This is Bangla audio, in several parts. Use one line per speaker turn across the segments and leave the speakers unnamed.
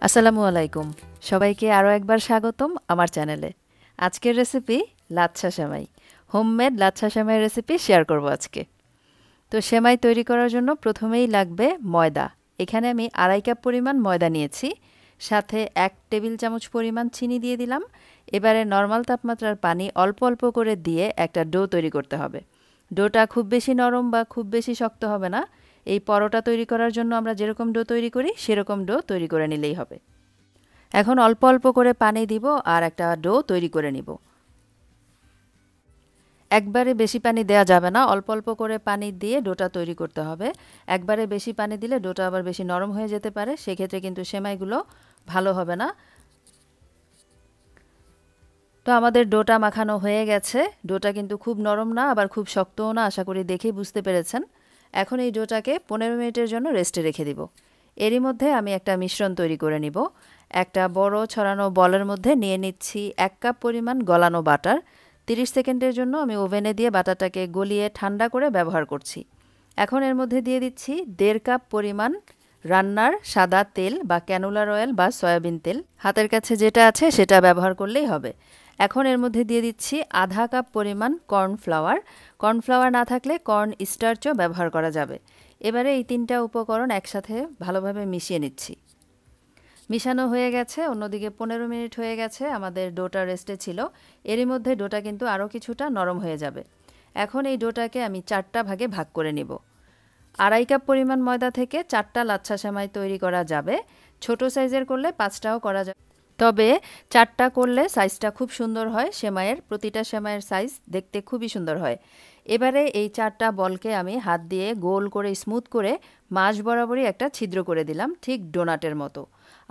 আসসালামু আলাইকুম। সবাইকে আরও একবার স্বাগতম আমার চ্যানেলে। আজকের রেসিপি লাচ্ছা সেমাই। হোমমেড লাচ্ছা সেমাইয়ের রেসিপি শেয়ার করব আজকে। তো সেমাই তৈরি করার জন্য প্রথমেই লাগবে ময়দা। এখানে আমি 2.5 কাপ পরিমাণ ময়দা নিয়েছি। সাথে 1 টেবিল চামচ পরিমাণ চিনি দিয়ে দিলাম। এবারে নর্মাল তাপমাত্রার পানি অল্প অল্প করে দিয়ে একটা ডো তৈরি করতে হবে। ডোটা খুব বেশি নরম বা খুব বেশি শক্ত হবে না। এই পরোটা তৈরি করার জন্য আমরা যেরকম ডো তৈরি করি সেরকম ডো তৈরি করে নিলেই হবে। এখন অল্প অল্প করে পানি দিব আর একটা ডো তৈরি করে নিব। একবারে বেশি পানি দেওয়া যাবে না, অল্প অল্প করে পানি দিয়ে ডোটা তৈরি করতে হবে। একবারে বেশি পানি দিলে ডোটা আবার বেশি নরম হয়ে যেতে পারে, সেক্ষেত্রে কিন্তু সেমাইগুলো ভালো হবে না। তো আমাদের ডোটা মাখানো হয়ে গেছে। ডোটা কিন্তু খুব নরম না আবার খুব শক্তও না, আশা করি দেখেই বুঝতে পেরেছেন। এখন এই ডোটাকে 15 মিনিটের জন্য রেস্টে রেখে দিব। এরই মধ্যে আমি একটা মিশ্রণ তৈরি করে নিব। একটা বড় ছড়ানো বলের মধ্যে নিয়ে নিচ্ছি 1 কাপ পরিমাণ গলানো বাটার। 30 সেকেন্ডের জন্য আমি ওভেনে দিয়ে বাটারটাকে গলিয়ে ঠান্ডা করে ব্যবহার করছি। এখন এর মধ্যে দিয়ে দিচ্ছি 1.5 কাপ পরিমাণ রান্নার সাদা তেল বা ক্যানোলার অয়েল বা সয়াবিন তেল, হাতের কাছে যেটা আছে সেটা ব্যবহার করলেই হবে। এখন এর মধ্যে দিয়ে দিচ্ছি 1/2 কাপ পরিমাণ কর্নফ্লাওয়ার। কর্নফ্লাওয়ার না থাকলে কর্ন স্টার্চও ব্যবহার করা যাবে। এবারে এই 3টা উপকরণ একসাথে ভালোভাবে মিশিয়ে নিচ্ছি। মিশানো হয়ে গেছে, অন্যদিকে 15 মিনিট হয়ে গেছে, আমাদের ডোটা রেস্টে ছিল। এরই মধ্যে ডোটা কিন্তু আরও কিছুটা নরম হয়ে যাবে। এখন এই ডোটাকে আমি 4টা ভাগে ভাগ করে নিব। 2.5 কাপ পরিমাণ ময়দা থেকে 4টা লাচ্ছা সেমাই তৈরি করা যাবে। ছোট সাইজের করলে 5টাও করা যাবে, তবে 4টা করলে সাইজটা খুব সুন্দর হয়। সেমাইয়ের প্রতিটা সেমাইয়ের সাইজ দেখতে খুবই সুন্দর হয়। এবারে এই 4টা বলকে আমি হাত দিয়ে গোল করে স্মুথ করে মাঝ বরাবরই একটা ছিদ্র করে দিলাম, ঠিক ডোনাটের মতো।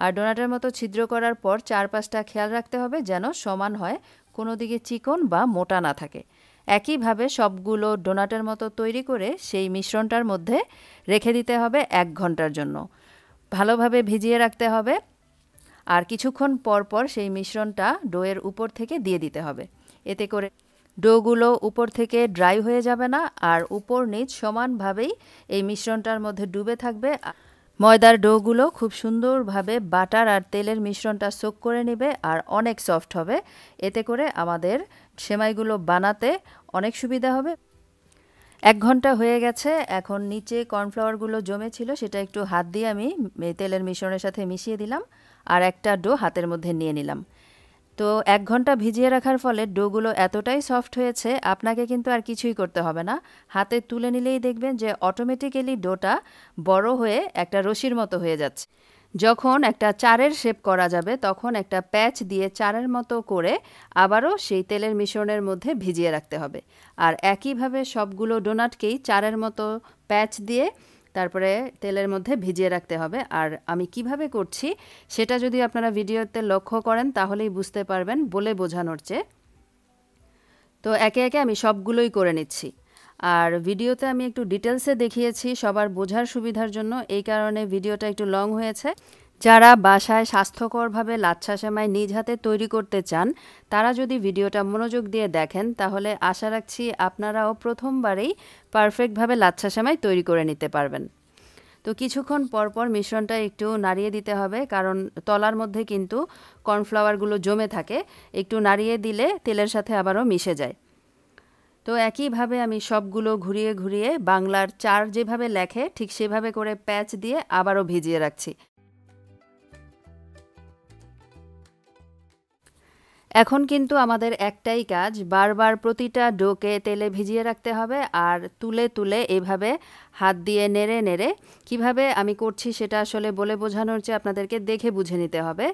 আর ডোনাটের মতো ছিদ্র করার পর 4-5টা খেয়াল রাখতে হবে যেন সমান হয়, কোনো দিকে চিকন বা মোটা না থাকে। একইভাবে সবগুলো ডোনাটের মতো তৈরি করে সেই মিশ্রণটার মধ্যে রেখে দিতে হবে 1 ঘন্টার জন্য। ভালোভাবে ভিজিয়ে রাখতে হবে। আর কিছুক্ষণ পর পর সেই মিশ্রণটা ডোয়ের উপর থেকে দিয়ে দিতে হবে। এতে করে ডোগুলো উপর থেকে ড্রাই হয়ে যাবে না, আর উপর নিচ সমানভাবেই এই মিশ্রণটার মধ্যে ডুবে থাকবে। ময়দার ডোগুলো খুব সুন্দরভাবে বাটার আর তেলের মিশ্রণটা সোক করে নেবে আর অনেক সফট হবে। এতে করে আমাদের সেমাইগুলো বানাতে অনেক সুবিধা হবে। 1 ঘন্টা হয়ে গেছে। এখন নিচে কর্নফ্লাওয়ারগুলো জমে ছিল, সেটা একটু হাত দিয়ে আমি তেলের মিশ্রণের সাথে মিশিয়ে দিলাম আর একটা ডো হাতের মধ্যে নিয়ে নিলাম। তো 1 ঘন্টা ভিজিয়ে রাখার ফলে ডোগুলো এতটাই সফট হয়েছে, আপনাকে কিন্তু আর কিছুই করতে হবে না। হাতে তুলে নিলেই দেখবেন যে অটোমেটিক্যালি ডোটা বড় হয়ে একটা রশির মতো হয়ে যাচ্ছে। যখন একটা চারের শেপ করা যাবে তখন একটা প্যাচ দিয়ে চারের মতো করে আবারও সেই তেলের মিশ্রণের মধ্যে ভিজিয়ে রাখতে হবে। আর একইভাবে সবগুলো ডোনাটকেই চারের মতো প্যাচ দিয়ে তারপরে তেলের মধ্যে ভিজিয়ে রাখতে হবে। আর আমি কিভাবে করছি সেটা যদি আপনারা ভিডিওতে লক্ষ্য করেন তাহলেই বুঝতে পারবেন, বলে বোঝানোর চেয়ে। তো একে একে আমি সবগুলোই করে নিচ্ছি। আর ভিডিওতে আমি একটু ডিটেলসে দেখিয়েছি সবার বোঝার সুবিধার জন্য, এই কারণে ভিডিওটা একটু লং হয়েছে। যারা বাসায় স্বাস্থ্যকরভাবে লাচ্ছা সেমাই নিজ হাতে তৈরি করতে চান, তারা যদি ভিডিওটা মনোযোগ দিয়ে দেখেন তাহলে আশা রাখছি আপনারাও প্রথমবারেই পারফেক্টভাবে লাচ্ছা সেমাই তৈরি করে নিতে পারবেন। তো কিছুক্ষণ পর পর মিশ্রণটা একটু নাড়িয়ে দিতে হবে, কারণ তলার মধ্যে কিন্তু কর্নফ্লাওয়ারগুলো জমে থাকে। একটু নাড়িয়ে দিলে তেলের সাথে আবারও মিশে যায়। তো একইভাবে আমি সবগুলো ঘুরিয়ে ঘুরিয়ে বাংলার 4 যেভাবে লেখে ঠিক সেভাবে করে প্যাচ দিয়ে আবারও ভিজিয়ে রাখছি। এখন কিন্তু আমাদের একটাই কাজ, বারবার প্রতিটা ডোকে তেলে ভিজিয়ে রাখতে হবে আর তুলে তুলে এইভাবে হাত দিয়ে নেড়ে নেড়ে, কিভাবে আমি করছি সেটা আসলে বলে বোঝানোর চেয়ে আপনাদেরকে দেখে বুঝে নিতে হবে।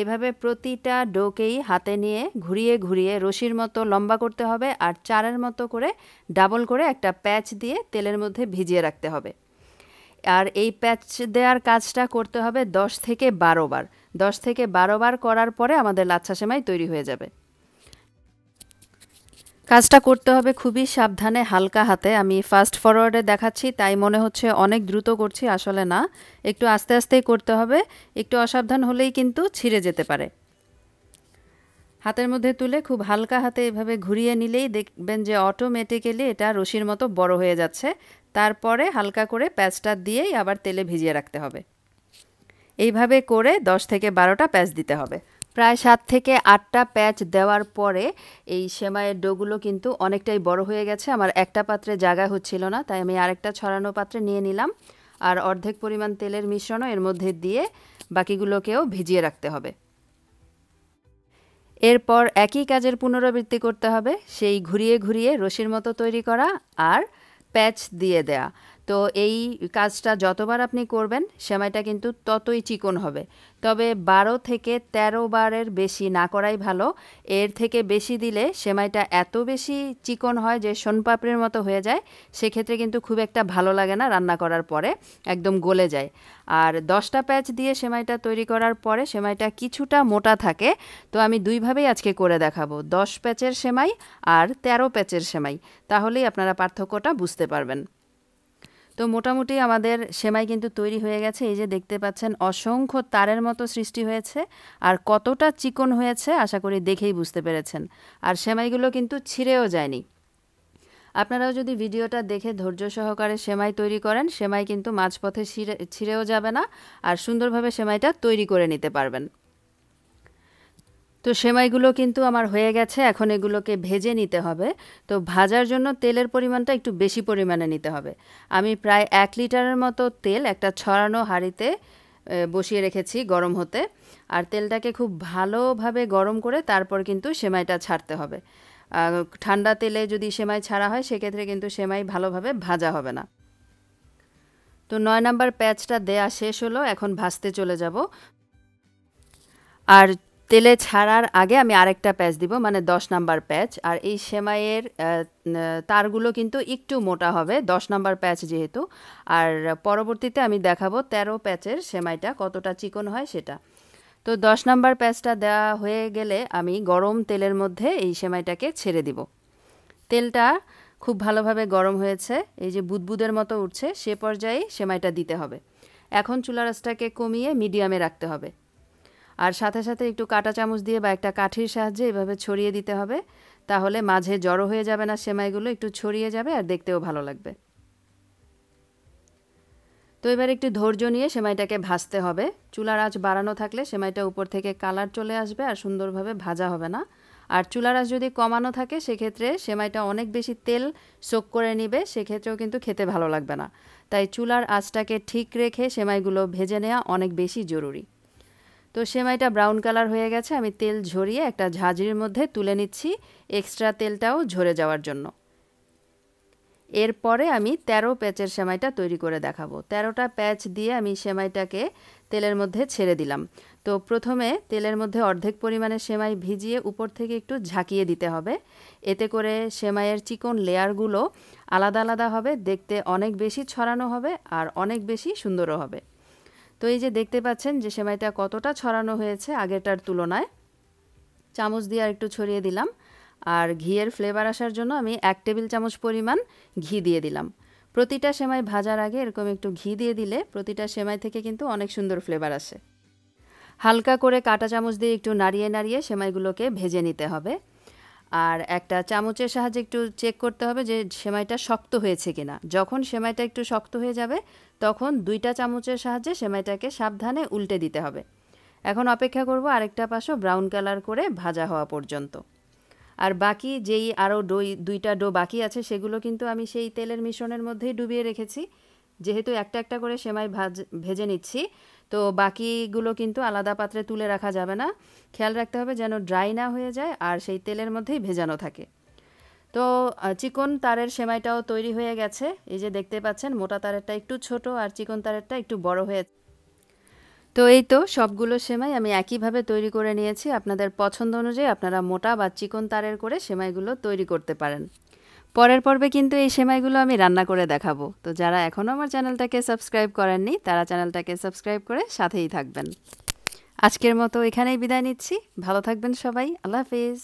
এভাবে প্রতিটা ডোকেই হাতে নিয়ে ঘুরিয়ে ঘুরিয়ে রশির মতো লম্বা করতে হবে আর চারের মতো করে ডাবল করে একটা প্যাচ দিয়ে তেলের মধ্যে ভিজিয়ে রাখতে হবে। আর এই প্যাচ দেওয়ার কাজটা করতে হবে 10 থেকে 12 বার। 10 থেকে 12 বার করার পরে আমাদের লাচ্ছা সেমাই তৈরি হয়ে যাবে। কাজটা করতে হবে খুবই সাবধানে, হালকা হাতে। আমি ফাস্ট ফরওয়ার্ডে দেখাচ্ছি তাই মনে হচ্ছে অনেক দ্রুত করছি, আসলে না, একটু আস্তে আস্তেই করতে হবে। একটু অসাবধান হলেই কিন্তু ছিঁড়ে যেতে পারে। হাতের মধ্যে তুলে খুব হালকা হাতে এভাবে ঘুরিয়ে নিলেই দেখবেন যে অটোমেটিক্যালি এটা রশির মতো বড় হয়ে যাচ্ছে। তারপরে হালকা করে প্যাচটা দিয়েই আবার তেলে ভিজিয়ে রাখতে হবে। এইভাবে করে 10 থেকে 12টা প্যাচ দিতে হবে। প্রায় 7 থেকে 8টা প্যাচ দেওয়ার পরে এই সেমাইয়ের ডোগুলো কিন্তু অনেকটাই বড় হয়ে গেছে। আমার একটা পাত্রে জায়গা হচ্ছিল না, তাই আমি আরেকটা ছড়ানো পাত্রে নিয়ে নিলাম। আর অর্ধেক পরিমাণ তেলের মিশ্রণও এর মধ্যে দিয়ে বাকিগুলোকেও ভিজিয়ে রাখতে হবে। এরপর একই কাজের পুনরাবৃত্তি করতে হবে, সেই ঘুরিয়ে ঘুরিয়ে রশির মতো তৈরি করা আর প্যাচ দিয়ে দেয়া। তো এই কাজটা যতবার আপনি করবেন সেমাইটা কিন্তু ততই চিকন হবে। তবে 12 থেকে 13 বারের বেশি না করাই ভালো। এর থেকে বেশি দিলে সেমাইটা এত বেশি চিকন হয় যে শোনপাপড়ির মতো হয়ে যায়, সেক্ষেত্রে কিন্তু খুব একটা ভালো লাগে না, রান্না করার পরে একদম গলে যায়। আর 10টা প্যাচ দিয়ে সেমাইটা তৈরি করার পরে সেমাইটা কিছুটা মোটা থাকে। তো আমি দুইভাবেই আজকে করে দেখাবো, 10 প্যাচের সেমাই আর 13 প্যাচের সেমাই, তাহলেই আপনারা পার্থক্যটা বুঝতে পারবেন। তো মোটামুটি আমাদের সেমাই কিন্তু তৈরি হয়ে গেছে। এই যে দেখতে পাচ্ছেন অসংখ্য তারের মতো সৃষ্টি হয়েছে, আর কতটা চিকন হয়েছে আশা করি দেখেই বুঝতে পেরেছেন। আর সেমাইগুলো কিন্তু ছিঁড়েও যায়নি। আপনারাও যদি ভিডিওটা দেখে ধৈর্য সহকারে সেমাই তৈরি করেন, সেমাই কিন্তু মাঝপথে ছিঁড়েও যাবে না, আর সুন্দরভাবে সেমাইটা তৈরি করে নিতে পারবেন। তো সেমাইগুলো কিন্তু আমার হয়ে গেছে, এখন এগুলোকে ভেজে নিতে হবে। তো ভাজার জন্য তেলের পরিমাণটা একটু বেশি পরিমাণে নিতে হবে। আমি প্রায় 1 লিটারের মতো তেল একটা ছড়ানো হাঁড়িতে বসিয়ে রেখেছি গরম হতে। আর তেলটাকে খুব ভালোভাবে গরম করে তারপর কিন্তু সেমাইটা ছাড়তে হবে। ঠান্ডা তেলে যদি সেমাই ছাড়া হয় সেক্ষেত্রে কিন্তু সেমাই ভালোভাবে ভাজা হবে না। তো 9 নাম্বার প্যাচটা দেয়া শেষ হলো, এখন ভাজতে চলে যাব। আর তেলে ছাড়ার আগে আমি আরেকটা প্যাচ দিব, মানে 10 নাম্বার প্যাচ। আর এই সেমাইয়ের তারগুলো কিন্তু একটু মোটা হবে 10 নাম্বার প্যাচ যেহেতু। আর পরবর্তীতে আমি দেখাবো 13 প্যাচের সেমাইটা কতটা চিকন হয় সেটা। তো 10 নাম্বার প্যাচটা দেওয়া হয়ে গেলে আমি গরম তেলের মধ্যে এই সেমাইটাকে ছেড়ে দিব। তেলটা খুব ভালোভাবে গরম হয়েছে, এই যে বুদবুদের মতো উঠছে, সে পর্যায়ে সেমাইটা দিতে হবে। এখন চুলার আঁচটাকে কমিয়ে মিডিয়ামে রাখতে হবে। আর সাথে সাথে একটু কাঁটা চামচ দিয়ে বা একটা কাঠির সাহায্যে এভাবে ছড়িয়ে দিতে হবে, তাহলে মাঝে জড়ো হয়ে যাবে না সেমাইগুলো, একটু ছড়িয়ে যাবে আর দেখতেও ভালো লাগবে। তো এবার একটু ধৈর্য নিয়ে সেমাইটাকে ভাজতে হবে। চুলার আঁচ বাড়ানো থাকলে সেমাইটা উপর থেকে কালার চলে আসবে আর সুন্দরভাবে ভাজা হবে না। আর চুলার আঁচ যদি কমানো থাকে সেক্ষেত্রে সেমাইটা অনেক বেশি তেল সোক করে নিবে, সেক্ষেত্রেও কিন্তু খেতে ভালো লাগবে না। তাই চুলার আঁচটাকে ঠিক রেখে সেমাইগুলো ভেজে নেওয়া অনেক বেশি জরুরি। তো সেমাইটা ব্রাউন কালার হয়ে গেছে, আমি তেল ঝরিয়ে একটা ঝাঁঝরির মধ্যে তুলে নিচ্ছি, এক্সট্রা তেলটাও ঝরে যাওয়ার জন্য। এরপরে আমি 13 প্যাচের সেমাইটা তৈরি করে দেখাবো। 13টা প্যাচ দিয়ে আমি সেমাইটাকে তেলের মধ্যে ছেড়ে দিলাম। তো প্রথমে তেলের মধ্যে অর্ধেক পরিমাণে সেমাই ভিজিয়ে উপর থেকে একটু ঝাঁকিয়ে দিতে হবে। এতে করে সেমাইয়ের চিকন লেয়ারগুলো আলাদা আলাদা হবে, দেখতে অনেক বেশি ছড়ানো হবে আর অনেক বেশি সুন্দরও হবে। তো এই যে দেখতে পাচ্ছেন যে সেমাইটা কতটা ছড়ানো হয়েছে আগেরটার তুলনায়। চামচ দিয়ে আর একটু ছড়িয়ে দিলাম। আর ঘিয়ের ফ্লেভার আসার জন্য আমি 1 টেবিল চামচ পরিমাণ ঘি দিয়ে দিলাম। প্রতিটা সেমাই ভাজার আগে এরকম একটু ঘি দিয়ে দিলে প্রতিটা সেমাই থেকে কিন্তু অনেক সুন্দর ফ্লেভার আসে। হালকা করে কাঁটা চামচ দিয়ে একটু নাড়িয়ে নাড়িয়ে সেমাইগুলোকে ভেজে নিতে হবে। আর একটা চামচের সাহায্যে একটু চেক করতে হবে যে সেমাইটা শক্ত হয়েছে কিনা। যখন সেমাইটা একটু শক্ত হয়ে যাবে তখন 2টা চামচের সাহায্যে সেমাইটাকে সাবধানে উল্টে দিতে হবে। এখন অপেক্ষা করব আরেকটা পাশও ব্রাউন কালার করে ভাজা হওয়া পর্যন্ত। আর বাকি যেই আরও 2টা ডো বাকি আছে সেগুলো কিন্তু আমি সেই তেলের মিশ্রণের মধ্যেই ডুবিয়ে রেখেছি। যেহেতু একটা একটা করে সেমাই ভেজে নিচ্ছি, তো বাকিগুলো কিন্তু আলাদা পাত্রে তুলে রাখা যাবে না। খেয়াল রাখতে হবে যেন ড্রাই না হয়ে যায় আর সেই তেলের মধ্যেই ভেজানো থাকে। তো চিকন তারের সেমাইটাও তৈরি হয়ে গেছে। এই যে দেখতে পাচ্ছেন মোটা তারেরটা একটু ছোট আর চিকন তারেরটা একটু বড় হয়ে। তো এই তো সবগুলো সেমাই আমি একইভাবে তৈরি করে নিয়েছি। আপনাদের পছন্দ অনুযায়ী আপনারা মোটা বা চিকন তারের করে সেমাইগুলো তৈরি করতে পারেন। পরের পর্বে কিন্তু এই সেমাইগুলো আমি রান্না করে দেখাবো। তো যারা এখনও আমার চ্যানেলটাকে সাবস্ক্রাইব করেননি তারা চ্যানেলটাকে সাবস্ক্রাইব করে সাথেই থাকবেন। আজকের মতো এখানেই বিদায় নিচ্ছি। ভালো থাকবেন সবাই। আল্লাহ হাফেজ।